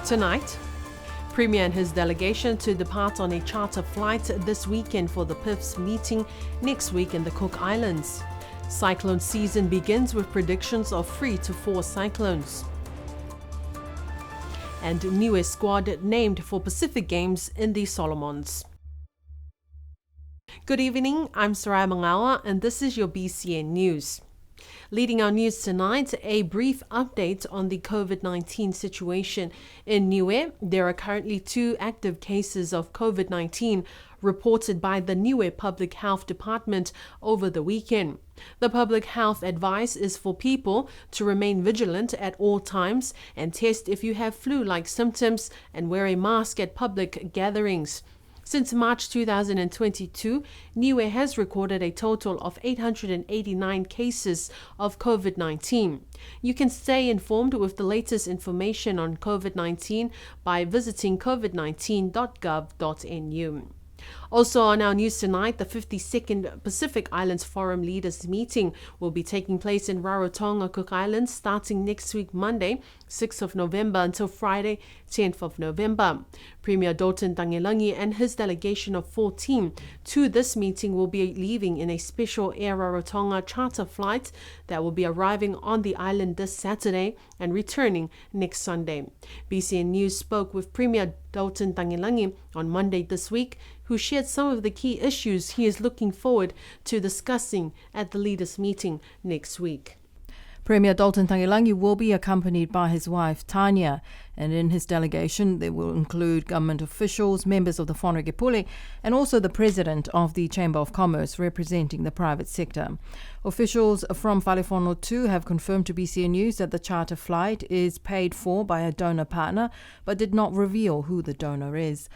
Tonight, Premier and his delegation to depart on a charter flight this weekend for the PIF's meeting next week in the Cook Islands. Cyclone season begins with predictions of 3 to 4 cyclones. And Niue squad named for Pacific Games in the Solomons. Good evening, I'm Saraya Mangawa and this is your BCN News. Leading our news tonight, a brief update on the COVID-19 situation in Niue. There are currently 2 active cases of COVID-19 reported by the Niue Public Health Department over the weekend. The public health advice is for people to remain vigilant at all times and test if you have flu-like symptoms and wear a mask at public gatherings. Since March 2022, Niue has recorded a total of 889 cases of COVID-19. You can stay informed with the latest information on COVID-19 by visiting covid19.gov.nu. Also on our news tonight, the 52nd Pacific Islands Forum Leaders Meeting will be taking place in Rarotonga, Cook Islands, starting next week Monday, 6th of November until Friday, 10th of November. Premier Dalton Tangelangi and his delegation of 14 to this meeting will be leaving in a special Air Rarotonga charter flight that will be arriving on the island this Saturday and returning next Sunday. BCN News spoke with Premier Dalton Tangelangi on Monday this week, who shared some of the key issues he is looking forward to discussing at the leaders' meeting next week. Premier Dalton Tangelangi will be accompanied by his wife Tanya, and in his delegation there will include government officials, members of the Whanake Pule, and also the president of the Chamber of Commerce representing the private sector. Officials from Whalefono too have confirmed to BCN News that the charter flight is paid for by a donor partner, but did not reveal who the donor is.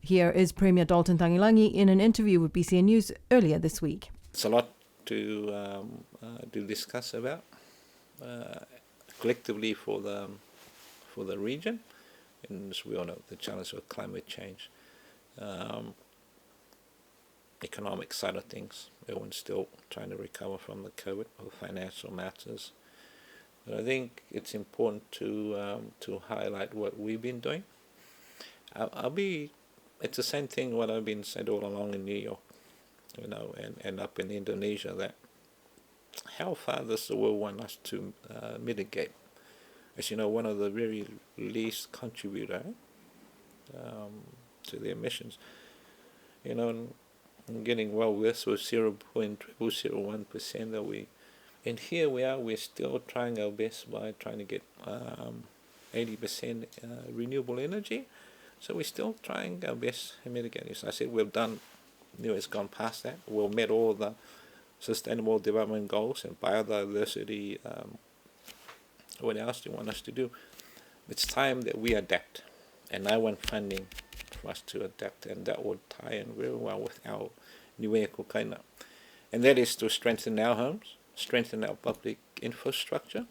Here is Premier Dalton Tangelangi in an interview with BCN News earlier this week. It's a lot to discuss about collectively for the region, and as we all know, the challenge of climate change, economic side of things. Everyone's still trying to recover from the COVID or financial matters. But I think it's important to highlight what we've been doing. It's the same thing what I've been said all along in New York, and up in Indonesia, that how far does the world want us to mitigate? As you know, one of the very least contributor to the emissions, and getting well worse with 0.001% that we, and here we're still trying our best by trying to get 80% renewable energy. So we're still trying our best to mitigate this. I said we've done, it's gone past that. We've met all the sustainable development goals and biodiversity. What else do you want us to do? It's time that we adapt. And I want funding for us to adapt, and that would tie in very well with our Niue Kukaina. And that is to strengthen our homes, strengthen our public infrastructure,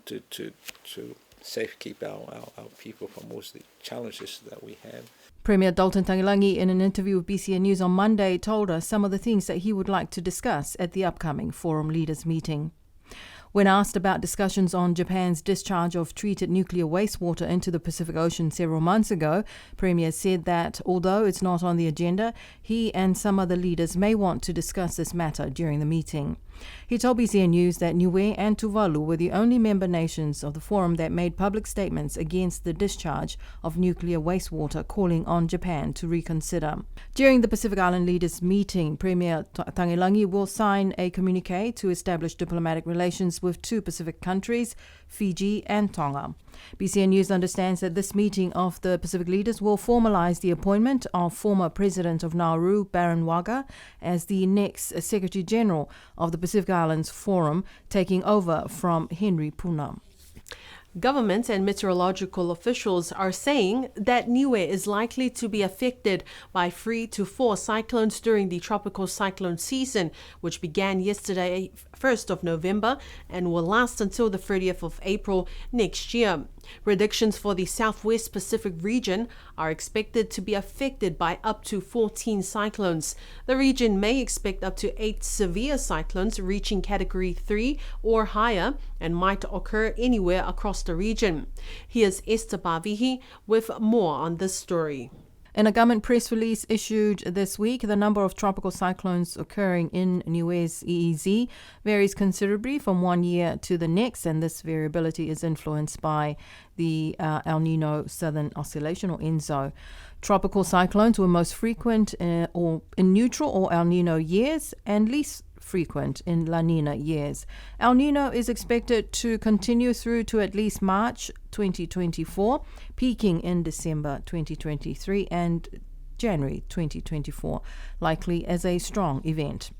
to safe keep our people from most of the challenges that we have. Premier Dalton Tangelangi, in an interview with BCN News on Monday, told us some of the things that he would like to discuss at the upcoming Forum Leaders meeting. When asked about discussions on Japan's discharge of treated nuclear wastewater into the Pacific Ocean several months ago, Premier said that although it's not on the agenda, he and some other leaders may want to discuss this matter during the meeting. He told BCN News that Niue and Tuvalu were the only member nations of the forum that made public statements against the discharge of nuclear wastewater, calling on Japan to reconsider. During the Pacific Island Leaders meeting, Premier Tangelangi will sign a communique to establish diplomatic relations with 2 Pacific countries, Fiji and Tonga. BCN News understands that this meeting of the Pacific leaders will formalize the appointment of former President of Nauru, Baron Waga, as the next Secretary General of the Pacific Islands Forum, taking over from Henry Puna. Government and meteorological officials are saying that Niue is likely to be affected by 3 to 4 cyclones during the tropical cyclone season, which began yesterday, 1st of November, and will last until the 30th of April next year. Predictions for the Southwest Pacific region are expected to be affected by up to 14 cyclones. The region may expect up to 8 severe cyclones reaching Category 3 or higher and might occur anywhere across the region. Here's Esther Bavihi with more on this story. In a government press release issued this week, the number of tropical cyclones occurring in Niue's EEZ varies considerably from one year to the next, and this variability is influenced by the El Nino Southern Oscillation, or ENSO. Tropical cyclones were most frequent or in neutral or El Nino years and least frequent in La Nina years. El Nino is expected to continue through to at least March 2024, peaking in December 2023 and January 2024, likely as a strong event.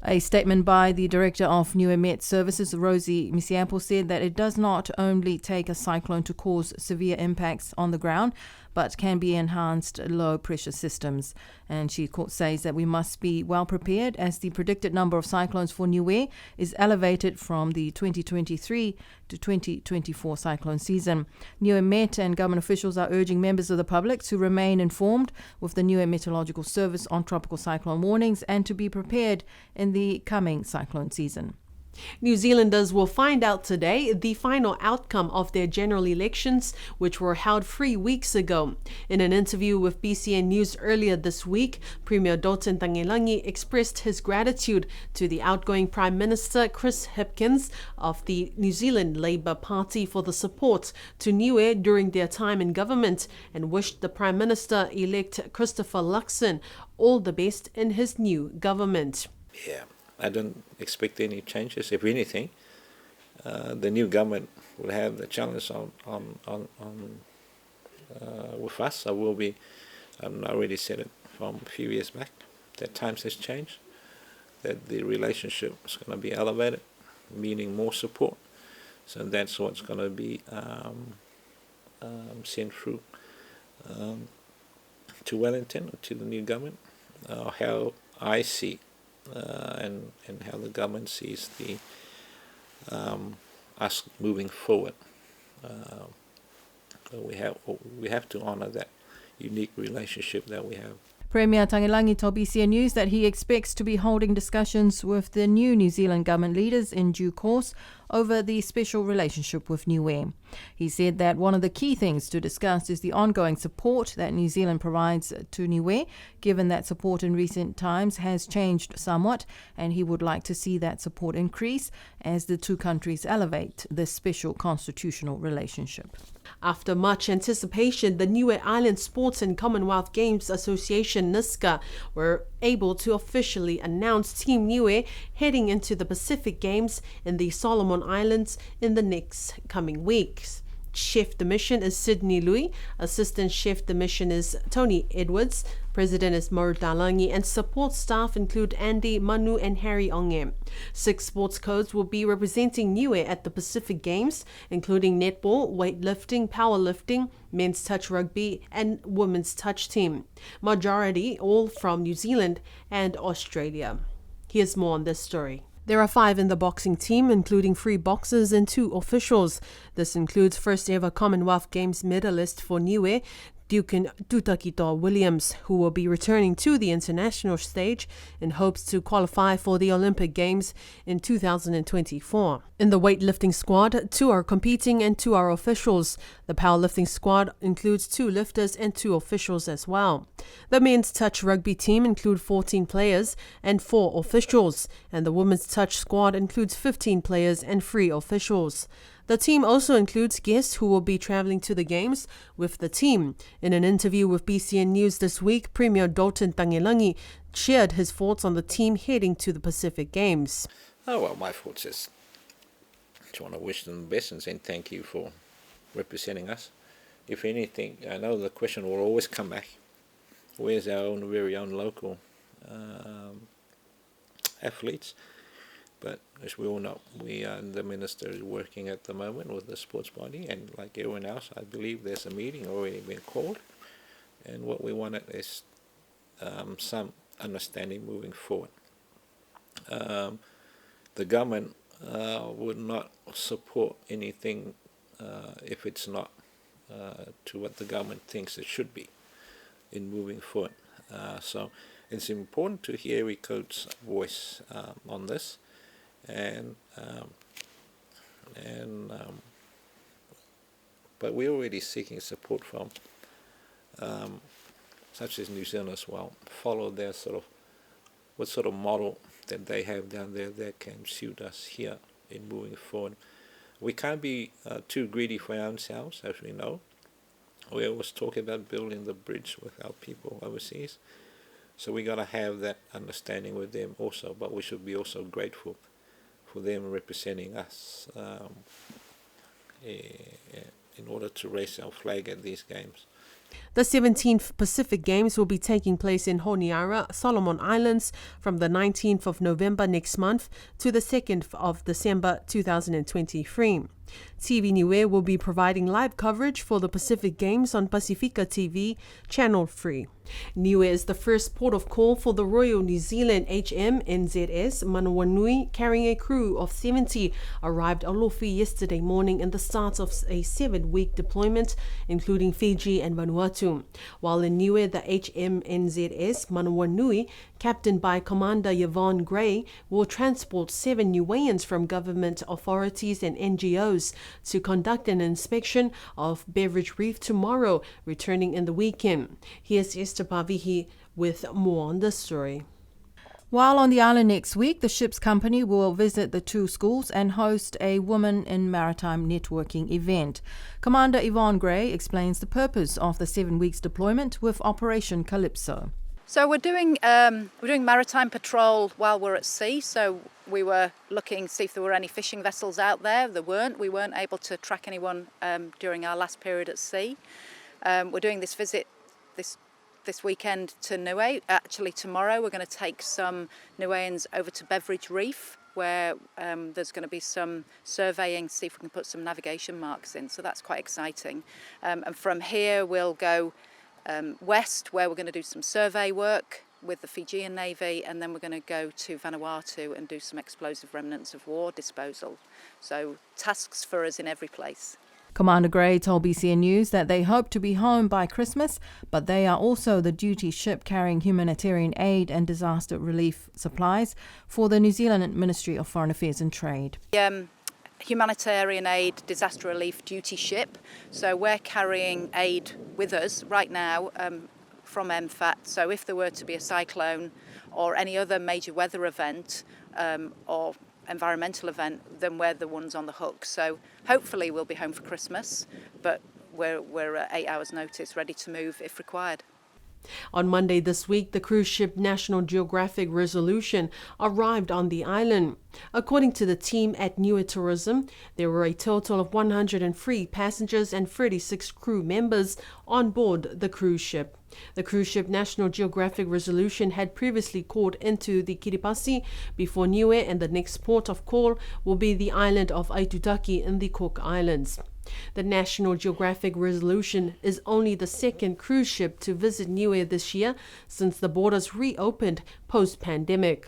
A statement by the director of Niue Met Services, Rosie Misiampo, said that it does not only take a cyclone to cause severe impacts on the ground, but can be enhanced low-pressure systems. And she says that we must be well prepared as the predicted number of cyclones for Niue is elevated from the 2023 to 2024 cyclone season. Niue Met and government officials are urging members of the public to remain informed with the Niue Meteorological Service on tropical cyclone warnings and to be prepared in the coming cyclone season. New Zealanders will find out today the final outcome of their general elections, which were held 3 weeks ago. In an interview with BCN News earlier this week, Premier Dalton Tagelangi expressed his gratitude to the outgoing Prime Minister Chris Hipkins of the New Zealand Labour Party for the support to Niue during their time in government and wished the Prime Minister-elect Christopher Luxon all the best in his new government. Yeah, I don't expect any changes. If anything, the new government will have the challenge with us. I already said it from a few years back, that times has changed, that the relationship is going to be elevated, meaning more support. So that's what's going to be sent through to Wellington, to the new government, how I see and how the government sees the us moving forward. We have to honour that unique relationship that we have. Premier Tagelangi told BCN News that he expects to be holding discussions with the new New Zealand government leaders in due course over the special relationship with Niue. He said that one of the key things to discuss is the ongoing support that New Zealand provides to Niue, given that support in recent times has changed somewhat, and he would like to see that support increase as the two countries elevate this special constitutional relationship. After much anticipation, the Niue Island Sports and Commonwealth Games Association, NISCA, were able to officially announce Team Niue heading into the Pacific Games in the Solomon Islands in the next coming weeks. Chef de mission is Sydney Louis, Assistant Chef de mission is Tony Edwards, President is Mo Dalangi, and support staff include Andy, Manu, and Harry Onge. 6 sports codes will be representing Niue at the Pacific Games, including netball, weightlifting, powerlifting, men's touch rugby, and women's touch team. Majority all from New Zealand and Australia. Here's more on this story. There are 5 in the boxing team, including 3 boxers and 2 officials. This includes first ever Commonwealth Games medalist for Niue, Dukin Tutakito Williams, who will be returning to the international stage in hopes to qualify for the Olympic Games in 2024. In the weightlifting squad, 2 are competing and 2 are officials. The powerlifting squad includes 2 lifters and 2 officials as well. The men's touch rugby team includes 14 players and 4 officials, and the women's touch squad includes 15 players and 3 officials. The team also includes guests who will be traveling to the games with the team. In an interview with BCN News this week, Premier Dalton Tagelangi shared his thoughts on the team heading to the Pacific Games. Oh, well, my thoughts is I want to wish them the best and say thank you for representing us. If anything, I know the question will always come back. Where's our very own local athletes? But as we all know, the minister is working at the moment with the sports body, and like everyone else, I believe there's a meeting already been called, and what we wanted is some understanding moving forward. The government would not support anything if it's not to what the government thinks it should be in moving forward. So it's important to hear Recode's voice on this, but we're already seeking support from such as New Zealand as well. Follow their what sort of model that they have down there that can suit us here in moving forward. We can't be too greedy for ourselves, as we know. We always talk about building the bridge with our people overseas. So we got to have that understanding with them also, but we should be also grateful for them representing us in order to raise our flag at these games. The 17th Pacific Games will be taking place in Honiara, Solomon Islands, from the 19th of November next month to the 2nd of December 2023. TV Niue will be providing live coverage for the Pacific Games on Pacifica TV, Channel 3. Niue is the first port of call for the Royal New Zealand HMNZS Manawanui, carrying a crew of 70, arrived Alofi yesterday morning in the start of a 7-week deployment, including Fiji and Vanuatu. While in Niue, the HMNZS Manawanui, captained by Commander Yvonne Gray, will transport 7 Niueans from government authorities and NGOs to conduct an inspection of Beveridge Reef tomorrow, returning in the weekend. Here's Esther Pavihi with more on this story. While on the island next week, the ship's company will visit the 2 schools and host a Women in Maritime Networking event. Commander Yvonne Gray explains the purpose of the 7 weeks deployment with Operation Calypso. So we're doing maritime patrol while we're at sea. So we were looking to see if there were any fishing vessels out there. There weren't. We weren't able to track anyone during our last period at sea. We're doing this visit this weekend to Niue. Actually, tomorrow we're going to take some Niueans over to Beveridge Reef, where there's going to be some surveying, see if we can put some navigation marks in. So that's quite exciting. And from here we'll go west, where we're going to do some survey work with the Fijian Navy, and then we're going to go to Vanuatu and do some explosive remnants of war disposal. So tasks for us in every place. Commander Gray told BCN News that they hope to be home by Christmas, but they are also the duty ship carrying humanitarian aid and disaster relief supplies for the New Zealand Ministry of Foreign Affairs and Trade. Humanitarian aid disaster relief duty ship. So we're carrying aid with us right now from MFAT. So if there were to be a cyclone or any other major weather event or environmental event, then we're the ones on the hook. So hopefully we'll be home for Christmas, but we're at 8 hours notice, ready to move if required. On Monday this week, the cruise ship National Geographic Resolution arrived on the island. According to the team at Niue Tourism, there were a total of 103 passengers and 36 crew members on board the cruise ship. The cruise ship National Geographic Resolution had previously called into the Kiribati before Niue, and the next port of call will be the island of Aitutaki in the Cook Islands. The National Geographic Resolution is only the second cruise ship to visit Niue this year since the borders reopened post-pandemic.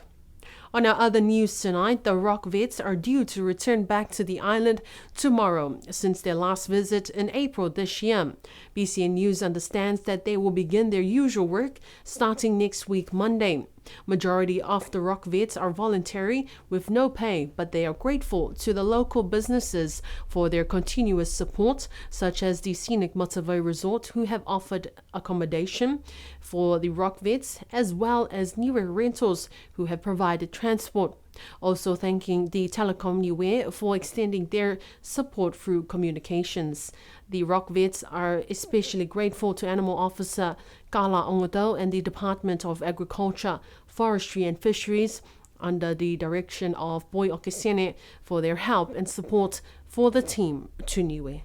On our other news tonight, the Rock Vets are due to return back to the island tomorrow since their last visit in April this year. BCN News understands that they will begin their usual work starting next week, Monday. Majority of the Rock Vets are voluntary with no pay, but they are grateful to the local businesses for their continuous support, such as the Scenic Matavai Resort, who have offered accommodation for the Rock Vets, as well as Niue Rentals, who have provided transport. Also thanking the Telecom Niue for extending their support through communications. The Rock Vets are especially grateful to Animal Officer Kala Ongodo and the Department of Agriculture, Forestry and Fisheries under the direction of Boy Okesene for their help and support for the team to Niue.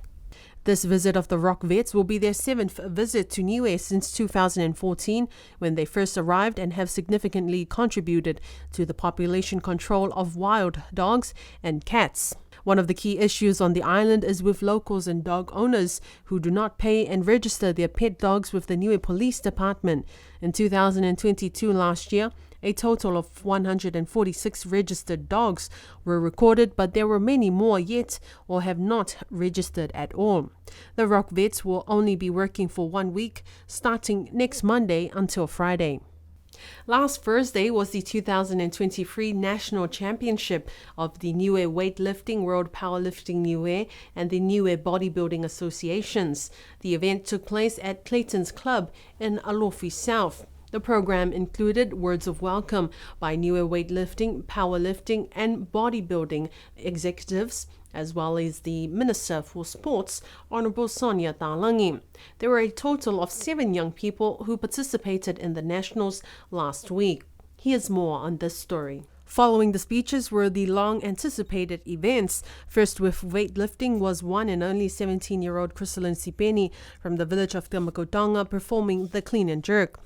This visit of the Rock Vets will be their 7th visit to Niue since 2014, when they first arrived, and have significantly contributed to the population control of wild dogs and cats. One of the key issues on the island is with locals and dog owners who do not pay and register their pet dogs with the Niue Police Department. In 2022 last year, A total of 146 registered dogs were recorded, but there were many more yet or have not registered at all. The Rock Vets will only be working for 1 week, starting next Monday until Friday. Last Thursday was the 2023 National Championship of the Niue Weightlifting, World Powerlifting Niue, and the Niue Bodybuilding Associations. The event took place at Clayton's Club in Alofi South. The program included words of welcome by Niue Weightlifting, Powerlifting, and Bodybuilding executives, as well as the Minister for Sports, Honourable Sonia Talangi. There were a total of 7 young people who participated in the Nationals last week. Here's more on this story. Following the speeches were the long-anticipated events. First with weightlifting was one and only 17-year-old Chrysalyn Sipeni from the village of Tamakotonga performing the clean and jerk.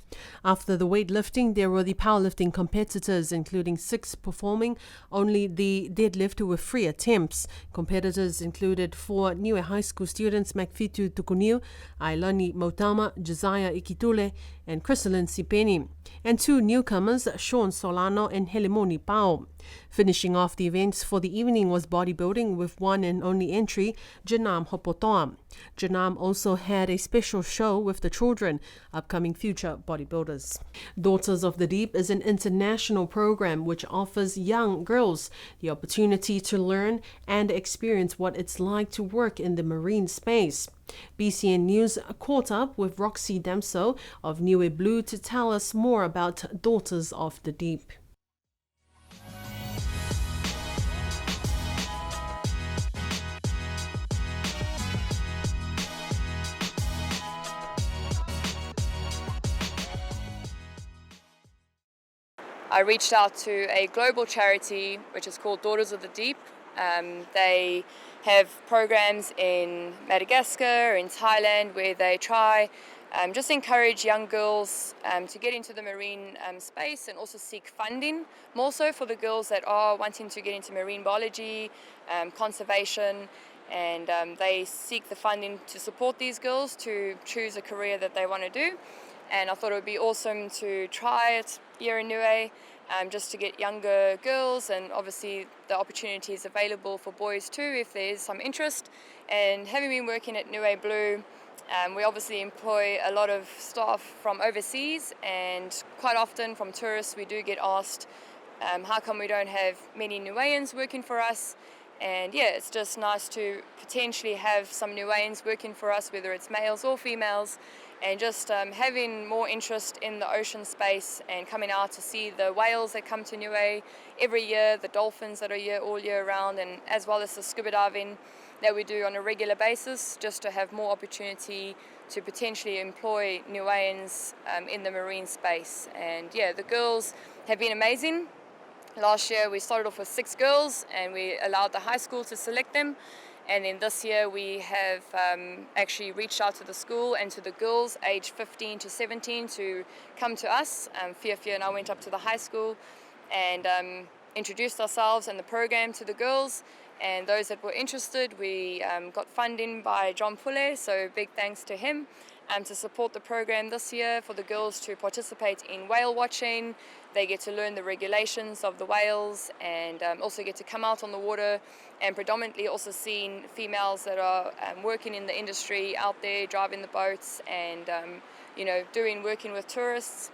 After the weightlifting, there were the powerlifting competitors, including 6 performing only the deadlift with 3 attempts. Competitors included 4 Niue High School students, Macfitu Tukuniu, Ailani Motama, Josiah Ikitule, and Chrysalyn Sipeni, and 2 newcomers, Sean Solano and Helemoni Pao. Finishing off the events for the evening was bodybuilding with one and only entry, Janam Hopotoa. Janam also had a special show with the children, upcoming future bodybuilders. Daughters of the Deep is an international program which offers young girls the opportunity to learn and experience what it's like to work in the marine space. BCN News caught up with Roxy Damso of Niue Blue to tell us more about Daughters of the Deep. I reached out to a global charity which is called Daughters of the Deep. They have programs in Madagascar, in Thailand, where they try just encourage young girls to get into the marine space and also seek funding, more so for the girls that are wanting to get into marine biology, conservation, and they seek the funding to support these girls to choose a career that they want to do. And I thought it would be awesome to try it here in Niue, just to get younger girls, and obviously the opportunity is available for boys too if there is some interest. And having been working at Niue Blue, we obviously employ a lot of staff from overseas, and quite often from tourists we do get asked how come we don't have many Niueans working for us. And yeah, it's just nice to potentially have some Niueans working for us, whether it's males or females, and just having more interest in the ocean space and coming out to see the whales that come to Niue every year, the dolphins that are here all year round, and as well as the scuba diving that we do on a regular basis, just to have more opportunity to potentially employ Niueans in the marine space. And yeah, the girls have been amazing. Last year we started off with 6 girls and we allowed the high school to select them. And then this year we have actually reached out to the school and to the girls aged 15 to 17 to come to us. Fia and I went up to the high school and introduced ourselves and the program to the girls. And those that were interested, we got funding by John Pule, so big thanks to him, to support the program this year for the girls to participate in whale watching. They get to learn the regulations of the whales and also get to come out on the water, and predominantly also seeing females that are working in the industry out there, driving the boats and working with tourists.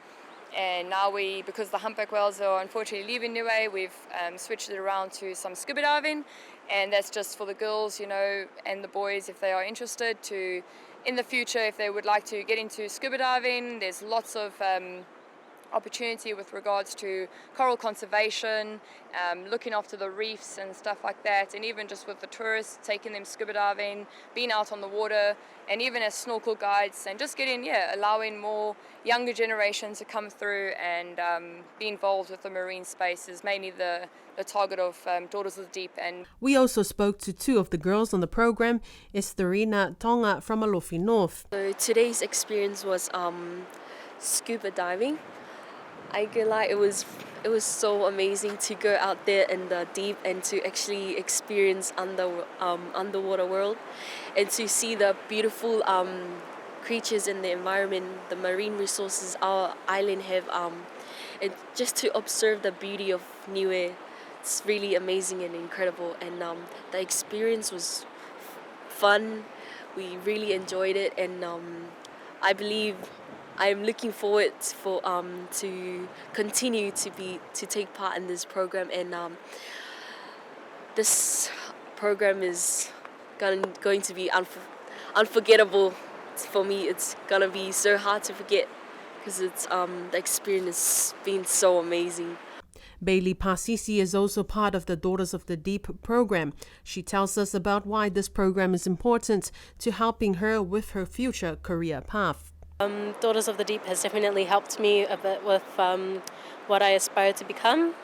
And now because the humpback whales are unfortunately leaving Niue, we've switched it around to some scuba diving, and that's just for the girls, and the boys if they are interested to, in the future, if they would like to get into scuba diving. There's lots of opportunity with regards to coral conservation, looking after the reefs and stuff like that, and even just with the tourists, taking them scuba diving, being out on the water, and even as snorkel guides, and just allowing more younger generations to come through and be involved with the marine space is mainly the target of Daughters of the Deep. And we also spoke to 2 of the girls on the program, Estherina Tonga from Alofi North. So today's experience was scuba diving. I feel like it was so amazing to go out there in the deep and to actually experience underwater world, and to see the beautiful creatures in the environment, the marine resources our island have. and just to observe the beauty of Niue. It's really amazing and incredible, and the experience was fun. We really enjoyed it, and I believe I'm looking forward for to continue to take part in this program, and this program is going to be unforgettable for me. It's gonna be so hard to forget because it's the experience has been so amazing. Bailey Pasisi is also part of the Daughters of the Deep program. She tells us about why this program is important to helping her with her future career path. Daughters of the Deep has definitely helped me a bit with what I aspire to become.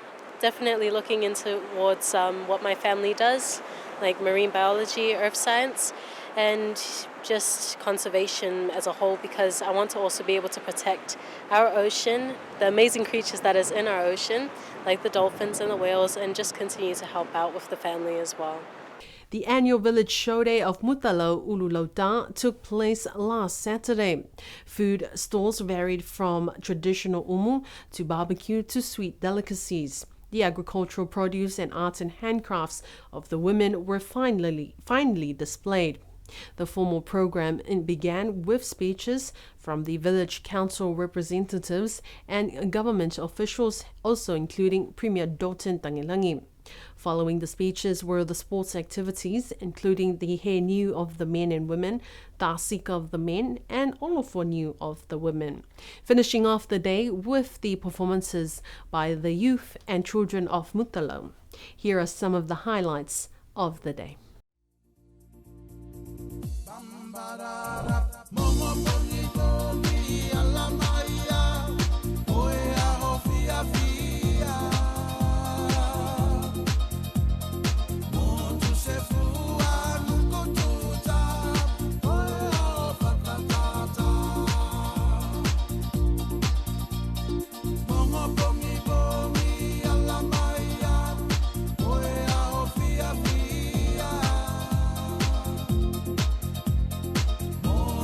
Definitely looking into towards what my family does, like marine biology, earth science, and just conservation as a whole, because I want to also be able to protect our ocean, the amazing creatures that is in our ocean, like the dolphins and the whales, and just continue to help out with the family as well. The annual village show day of Mutalo Ululota took place last Saturday. Food stalls varied from traditional umu to barbecue to sweet delicacies. The agricultural produce and arts and handcrafts of the women were finely displayed. The formal program began with speeches from the village council representatives and government officials, also including Premier Dotun Tangilanggi. Following the speeches were the sports activities, including the He Niu of the men and women, Tasika of the men, and Olofo Niu of the women. Finishing off the day with the performances by the youth and children of Mutalo. Here are some of the highlights of the day. Oh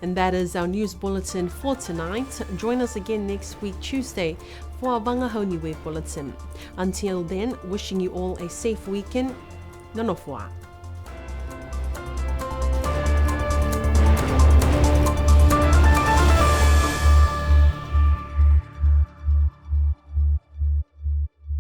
And that is our news bulletin for tonight. Join us again next week, Tuesday, for our Wangahau Niue bulletin. Until then, wishing you all a safe weekend. Nanofoa.